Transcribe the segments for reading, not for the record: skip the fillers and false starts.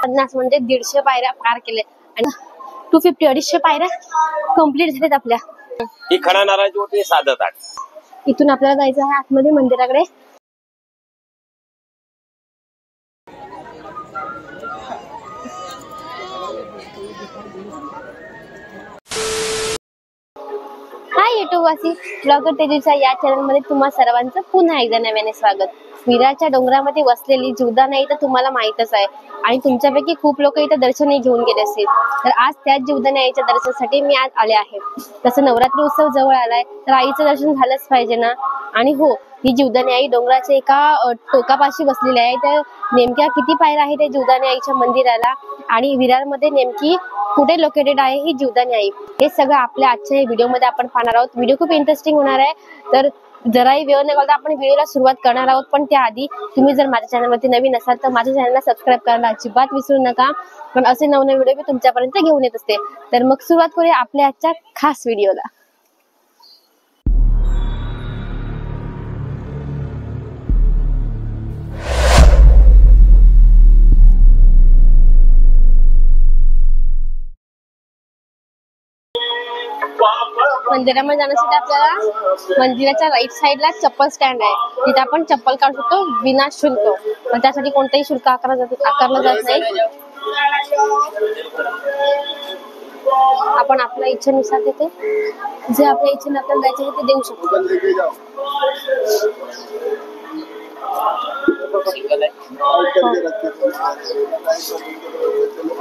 50 म्हणजे 150 पायऱ्या पार केले आणि 250 250 पायऱ्या कंप्लीट झाल्यात आपल्या. ही खडा नारळाची होती साधं ताट. इथून आपल्याला जायचं आहे आतमध्ये मंदिराकडे. हाय युट्यूब वासी, ब्लॉगर तेजूच्या या चॅनल मध्ये तुम्हा सर्वांचं पुन्हा एकदा नव्याने स्वागत. विरारच्या डोंगरामध्ये वसलेली जीवदानी तर तुम्हाला माहितच आहे आणि तुमच्यापैकी खूप लोक इथे दर्शनही घेऊन गेले असतील. तर आज त्याच जीवदानी आईच्या दर्शनासाठी मी आज आले आहे. तसं नवरात्री उत्सव जवळ आलाय तर आईचं दर्शन झालंच पाहिजे ना. आणि हो, ही जीवदानी आई डोंगराच्या एका टोकापाशी बसलेली आहे. तर नेमक्या किती पायऱ्या आहेत त्या जीवदानी आईच्या मंदिराला आणि विरारमध्ये नेमकी कुठे लोकेटेड आहे ही जीवदानी आई, हे सगळं आपल्या आजच्या व्हिडिओ मध्ये आपण पाहणार आहोत. व्हिडिओ खूप इंटरेस्टिंग होणार आहे. तर जराही वेळ न घालता आपण व्हिडिओला सुरुवात करणार आहोत. पण त्याआधी तुम्ही जर माझ्या चॅनलवरती नवीन असाल तर माझ्या चॅनलला सबस्क्राईब करायला अजिबात विसरू नका, पण असे नवनवीन व्हिडिओ मी तुमच्यापर्यंत घेऊन येत असते. तर मग सुरुवात करूया आपल्या आजच्या खास व्हिडिओला. मंदिरामध्ये जाण्यासाठी आपल्याला मंदिराच्या राईट साईडला चप्पल स्टँड आहे, तिथे आपण चप्पल काढू शकतो विना शुल्क. पण त्यासाठी कोणतेही शुल्क आकारलं जात नाही. आपण आपल्या इच्छेनुसार तिथे जे आपल्या इच्छेने आपल्याला द्यायचे ते देऊ शकतो.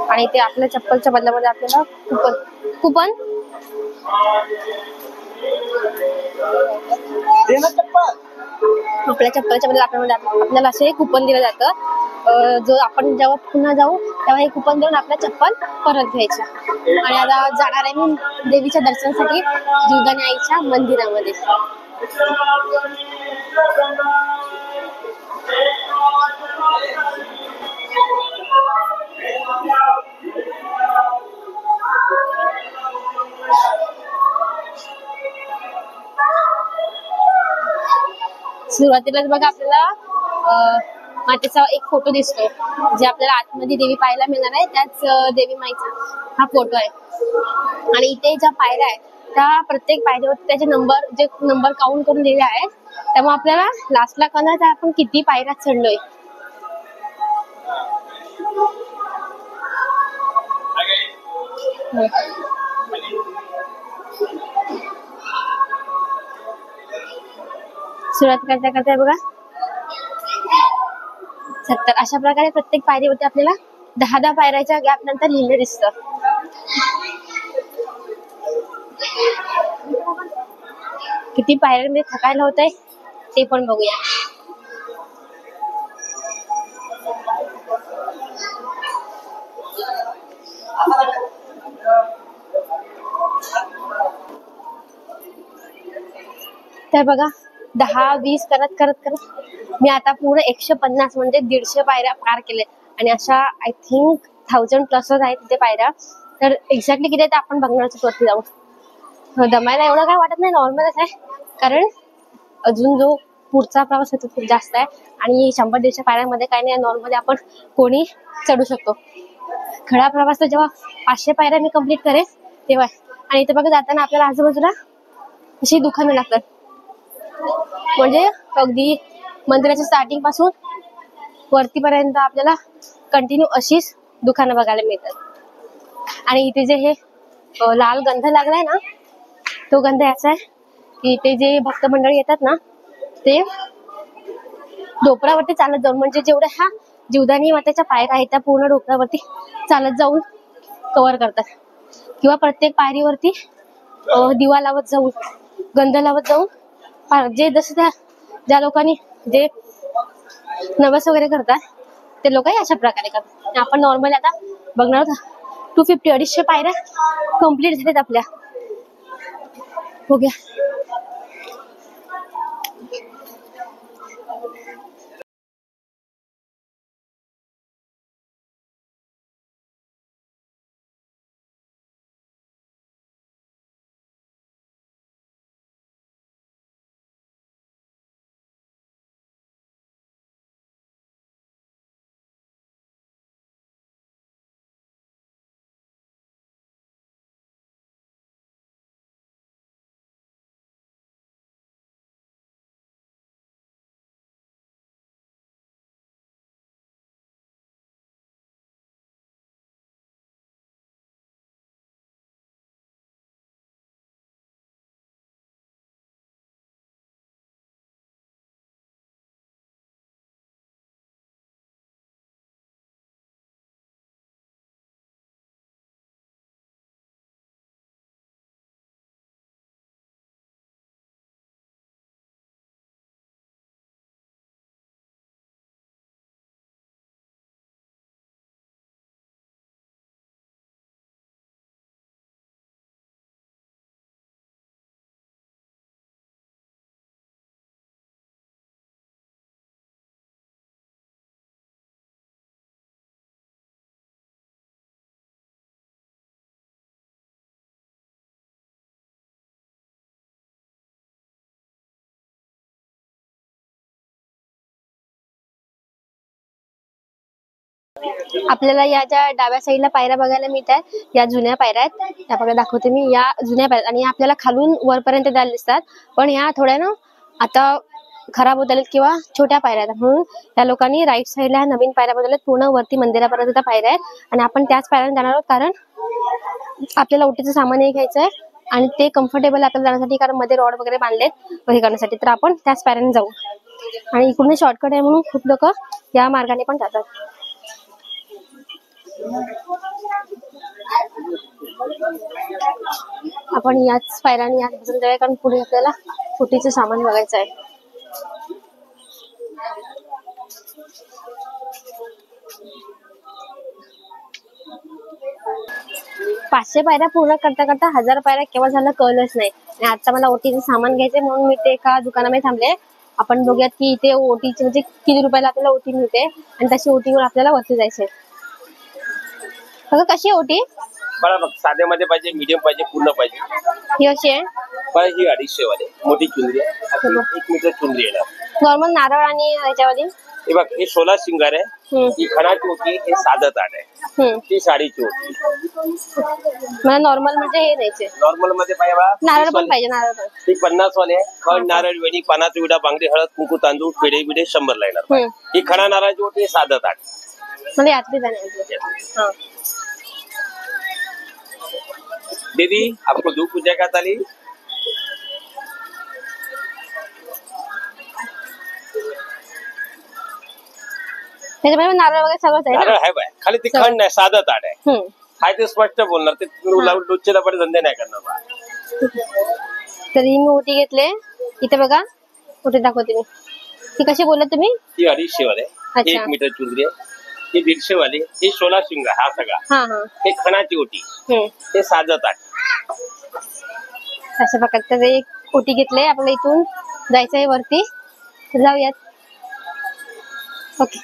आणि ते आपल्या चप्पलच्या बदल्यामध्ये आपल्याला कुपन आपल्या चप्पलच्या बदल्यात आपल्याला असे कुपन दिलं जातं. जो आपण जेव्हा पुन्हा जाऊ तेव्हा हे कुपन देऊन आपल्या चप्पल परत घ्यायचे. आणि आता जाणार आहे मी देवीच्या दर्शनासाठी जीवदानी आईच्या मंदिरामध्ये. सुरुवातीलाच बघा आपल्याला मातेचा एक फोटो दिसतो, जे आपल्याला आतमध्ये देवी पाहायला मिळणार आहे. त्याच देवी माईचा हा फोटो आहे. आणि इथे ज्या पायऱ्या आहेत त्या प्रत्येक पायरीवरती त्याचे नंबर काउंट करून दिले आहे. त्यामुळे आपल्याला लास्टला कळणार आपण किती पायऱ्या चढलोय. सुरुवात करता बघा 70. अशा प्रकारे प्रत्येक पायरीवरती आपल्याला 10 पायऱ्याच्या गॅप नंतर लिहिलं दिसतं. किती पायऱ्यांमध्ये थकायला होत आहे ते पण बघूया. तर बघा 10-20 करत मी आता पूर्ण 150 म्हणजे 150 पायऱ्या पार केले. आणि अशा आय थिंक 1000+ आहेत तिथे पायऱ्या. तर एक्झॅक्टली किती आहेत आपण बघणार वरती जाऊ. दमायला एवढं काय वाटत नाही, नॉर्मलच आहे. कारण अजून जो पुढचा प्रवास आहे तो खूप जास्त आहे. आणि 100-150 पायऱ्यामध्ये काही नाही, नॉर्मली आपण कोणी चढू शकतो. खडा प्रवास तर जेव्हा 500 पायऱ्या मी कंप्लीट करेन तेव्हा. आणि इथे बघा जाताना आपल्याला आजूबाजूला अशी दुकानं लागतात. म्हणजे अगदी मंदिराच्या स्टार्टिंग पासून वरतीपर्यंत आपल्याला कंटिन्यू अशीच दुकानं बघायला मिळतात. आणि इथे जे हे लाल गंध लागलाय ना, तो गंध याचा आहे की इथे जे भक्त मंडळी येतात ना ते डोपरावरती चालत जाऊन, म्हणजे जेवढ्या ह्या जीवदानी मातेच्या पायऱ्या आहेत त्या पूर्ण डोपरावरती चालत जाऊन कव्हर करतात. किंवा प्रत्येक पायरीवरती दिवा लावत जाऊन, गंध लावत जाऊन, जे जसं ज्या लोकांनी जे नवस वगैरे करतात ते लोकही अशा प्रकारे करतात. आपण नॉर्मली आता बघणार 250-250 पायऱ्या कंप्लीट झाल्यात आपल्या. हो गया. आपल्याला या ज्या डाव्या साईडला पायऱ्या बघायला मिळतात या जुन्या पायऱ्या आहेत. त्या बघा दाखवते मी, या जुन्या पायऱ्या आणि आपल्याला खालून वरपर्यंत द्यायला दिसतात, पण ह्या थोड्या ना आता खराब होत आलेत किंवा छोट्या पायऱ्या आहेत, म्हणून त्या लोकांनी राईट साईडला नवीन पायऱ्या बनवल्यात. पूर्ण वरती मंदिरापर्यंत त्या पायऱ्या आहेत आणि आपण त्याच पायऱ्याने जाणार आहोत, कारण आपल्याला ओटीचं सामान हे घ्यायचं आहे आणि ते कम्फर्टेबल आपल्याला जाण्यासाठी, कारण मध्ये रॉड वगैरे बांधलेत हे करण्यासाठी. तर आपण त्याच पायऱ्याने जाऊ आणि इकडून शॉर्टकट आहे म्हणून खूप लोक या मार्गाने पण जातात. आपण याच पायऱ्याने याच बसून जाऊया, कारण पुढे आपल्याला ओटीचं सामान बघायचं आहे. पाचशे पायऱ्या पूर्ण करता करता 1000 पायऱ्या केव्हा झालं कळलंच नाही. आणि आता मला ओटीचं सामान घ्यायचंय म्हणून मी ते एका दुकानामध्ये थांबले. आपण बघूयात की इथे ओटीचे म्हणजे किती रुपयाला आपल्याला ओटी मिळते आणि तशी ओटीवर आपल्याला वरती जायचंय. कशी आहे ओटी? बघ, साध्यामध्ये पाहिजे, मीडियम पाहिजे, पूर्ण पाहिजे. ही अशी आहे पण ही 250 वाली मोठी चुंदरी आहे, 1 मीटर चुंदरी आहे. नॉर्मल नारळ आणि ह्याच्यावाली हे बघ, हे 16 शिंगार आहे, ही खणाची ओटी, हे साधं ताट आहे, ती साडीची ओटी. मला नॉर्मल म्हणजे हे द्यायचे. नॉर्मल मध्ये पाहिजे नारळ पण पाहिजे, नारळ पण. ही 50 वाली आहे, खण नारळ वेणी पानाचा विडा बांगडी हळद कुंकू तांदूळ पेढे बिडे 100 ला येणार. ही खणा नारळाची ओटी, हे साधं ताट. म्हणजे यातली जाणार. दीदी आपको धूप पूजा का ताली. त्याच्यामध्ये नारळ वगैरे सगळंच आहे. नारळ आहे बाय, खाली ती खण नाही, साधं ताट आहे. हाय ते स्पष्ट बोलणार, ते लोचे लपडे धंदे नाही करणार. तरी मी ओटी घेतले. इथे बघा ओटी दाखवते मी. ती कशी बोलत तुम्ही? ती 250 वाले, 1 मीटर चुंदरी आहे. ही 150 वाली, ही 16 शिंगा हा सगळा. हे खणाची ओटी, हे साधं ताट. अशा प्रकारचे एक ओटी घेतले. आपल्याला इथून जायचंय वरती, जाऊयात. ओके,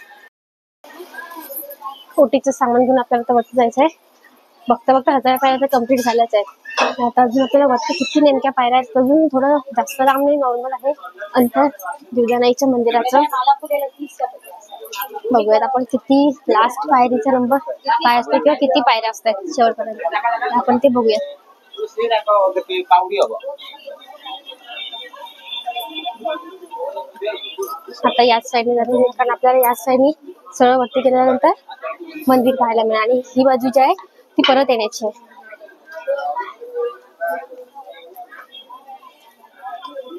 ओटीचं सामान घेऊन आपल्याला वरती जायचंय. बघता बघता 1000 पायऱ्या कम्प्लीट झाल्याच आहेत. आता अजून आपल्याला वरती किती नेमक्या पायऱ्या आहेत, अजून थोडं जास्त लांब नाही, नॉर्मल आहे अंतर दुर्गानाईच्या मंदिराचं. बघूयात आपण किती लास्ट पायरीचा नंबर काय असतो किंवा किती पायऱ्या असतात शेवटपर्यंत, आपण ते बघूयात. आता याच साईडने जातो, कारण आपल्याला याच साईडने सरळ वरती गेल्यानंतर मंदिर पाहायला मिळेल आणि ही बाजू जी आहे ती परत येण्याची आहे.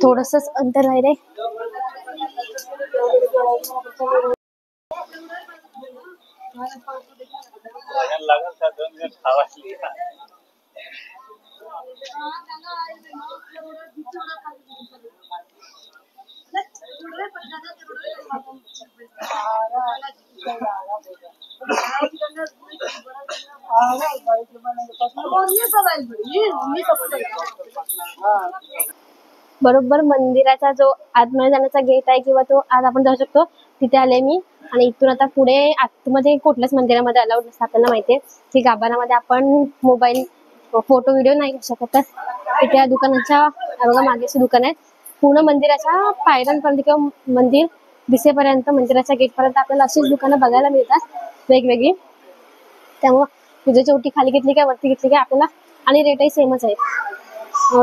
थोडंसंच अंतर राहिले. बरोबर मंदिराचा जो आतमध्ये जाण्याचा गेट आहे किंवा तो आज आपण जाऊ शकतो तिथे आले मी. आणि इथून आता पुढे आतमध्ये कुठल्याच मंदिरामध्ये अलाउड नसतं, आपल्याला माहितीये की गाभाऱ्यामध्ये आपण मोबाईल फोटो व्हिडिओ नाही घेऊ शकत. तर त्या दुकानाच्या बघा मागे असं दुकान आहे, पूर्ण मंदिराच्या पायऱ्यांपर्यंत किंवा मंदिर दिसेपर्यंत मंदिराच्या गेटपर्यंत आपल्याला अशीच दुकानं बघायला मिळतात वेगवेगळी. त्यामुळं पूजेची ओटी खाली घेतली काय वरती घेतली काय आपल्याला, आणि रेटही सेमच आहे.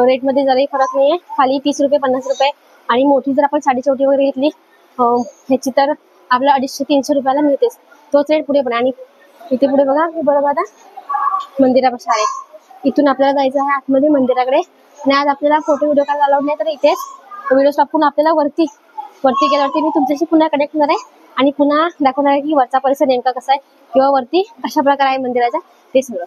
रेटमध्ये जराही फरक नाही आहे, खाली 30 रुपये 50 रुपये. आणि मोठी जर आपण साडीची ओटी वगैरे घेतली ह्याची तर आपल्याला 250-300 रुपयाला मिळतेच. तोच रेट पुढे पण. आणि इथे पुढे बघा, हे बरोबर आता मंदिरापाशी आहे. इथून आपल्याला जायचं आहे आतमध्ये मंदिराकडे. आणि आज आपल्याला फोटो व्हिडिओ करायला अलाउड नाही, तर इथेच व्हिडिओ स्टॉप आपल्याला वरती गेल्यावरती मी तुमच्याशी पुन्हा कनेक्ट होणार आहे आणि पुन्हा दाखवणार आहे की वरचा परिसर नेमका कसा आहे किंवा वरती कशा प्रकारे आहे मंदिराचा ते सगळं.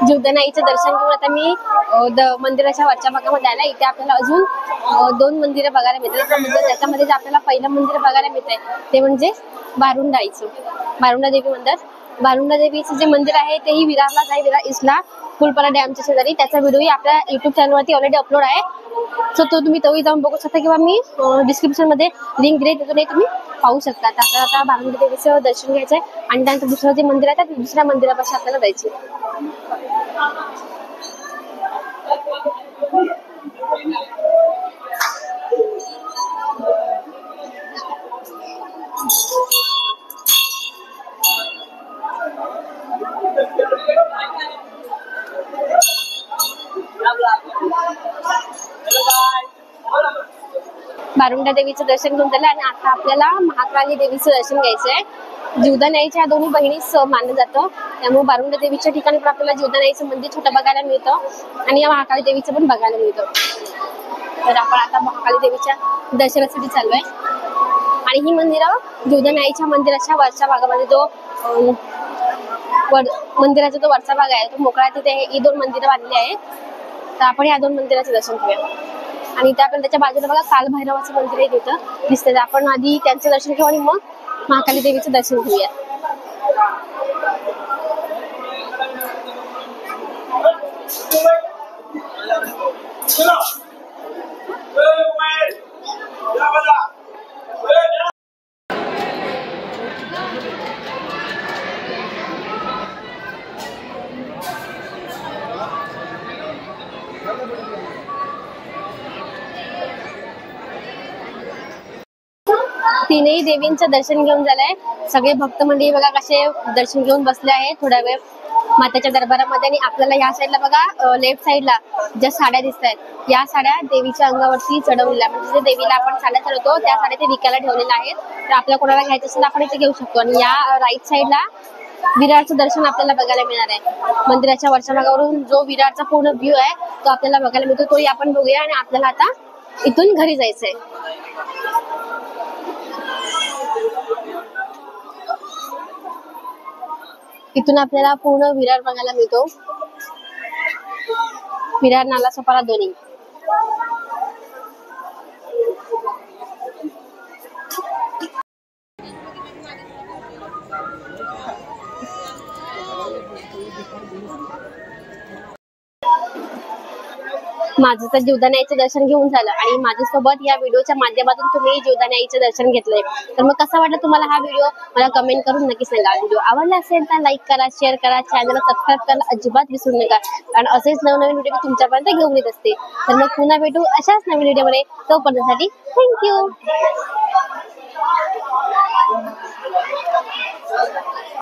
जीवदानाईचं दर्शन घेऊन आता मी मंदिराच्या वरच्या भागामध्ये आला. इथे आपल्याला अजून 2 मंदिरं बघायला मिळतात. त्याच्यामध्ये जे आपल्याला पहिलं मंदिर बघायला मिळत आहे ते म्हणजे बारुंडाईचं बारुंडा देवी मंदिर. बारुंडा देवीचं जे मंदिर आहे तेही विरारलाच आहे, विरार इस्ला फुलपारा डॅमच्या शेजारी. त्याचा व्हिडिओही आपल्या युट्यूब चॅनलवरती ऑलरेडी अपलोड आहे. सो तो तुम्ही तोही जाऊन बघू शकता किंवा मी डिस्क्रिप्शन मध्ये लिंक दिली तिथूनही तुम्ही पाहू शकता. आपल्याला आता बारुंडा देवीचं दर्शन घ्यायचं आहे आणि त्यानंतर दुसरं जे मंदिर आहे त्या दुसऱ्या मंदिरापासून आपल्याला जायचं. बारुंडा देवीचं दर्शन घेऊन झालं आणि आता आपल्याला महाकाली देवीचं दर्शन घ्यायचं आहे. जीवदानाईच्या दोन्ही बहिणीच मानलं जातं, त्यामुळे बारुंडा देवीच्या ठिकाणी पण आपल्याला जीवदानाईचं मंदिर छोटं बघायला मिळतं आणि या महाकाली देवीचं पण बघायला मिळतं. तर आपण आता महाकाली देवीच्या दर्शनासाठी चाललोय आणि ही मंदिरं जीवदानाईच्या मंदिराच्या वरच्या भागामध्ये जो मंदिराचा जो वरचा भाग आहे तो मोकळा, तिथे ही 2 मंदिरं बांधली आहेत. तर आपण या 2 मंदिराचं दर्शन घेऊया. आणि त्या त्याच्या बाजूला बघा कालभैरवाचं मंदिर आहे तिथं दिसतंय. आपण आधी त्यांचं दर्शन घेऊ आणि मग महाकाली देवीचं दर्शन घेऊया. तीनही देवींचं दर्शन घेऊन झालंय. सगळे भक्त मंडळी बघा कसे दर्शन घेऊन बसले आहेत थोडा वेळ मातेच्या दरबारामध्ये. आणि आपल्याला या साईडला बघा लेफ्ट साईडला ज्या साड्या दिसत आहेत या साड्या देवीच्या अंगावरती चढवलेल्या, म्हणजे देवीला आपण साड्या चढवतो त्या साड्या ते विकायला ठेवलेल्या आहेत. तर आपल्याला कोणाला घ्यायचं असेल आपण इथे घेऊ शकतो. आणि या राईट साईडला विरारचं दर्शन आपल्याला बघायला मिळणार आहे. मंदिराच्या वरच्या भागावरून जो विरारचा पूर्ण व्ह्यू आहे तो आपल्याला बघायला मिळतो, तोही आपण बघूया. आणि आपल्याला आता इथून घरी जायचंय. इथून आपल्याला पूर्ण विरार बघायला मिळतो, विरार नालासोपारा दोन्ही. माझं तर जीवदानाईचं दर्शन घेऊन झालं आणि माझ्यासोबत या व्हिडिओच्या माध्यमातून तुम्ही जीवदानाईचं दर्शन घेतलंय. तर मग कसा वाटलं तुम्हाला हा व्हिडिओ मला कमेंट करून नक्की सांगा. व्हिडिओ आवडला असेल तर लाईक करा, शेअर करा, चॅनलला सबस्क्राईब करायला अजिबात विसरू नका, कारण असेच नवनवीन व्हिडिओ मी तुमच्यापर्यंत घेऊन येत असते. तर मग पुन्हा भेटू अशाच नवीन व्हिडिओमध्ये. तोपर्यंतसाठी थँक्यू.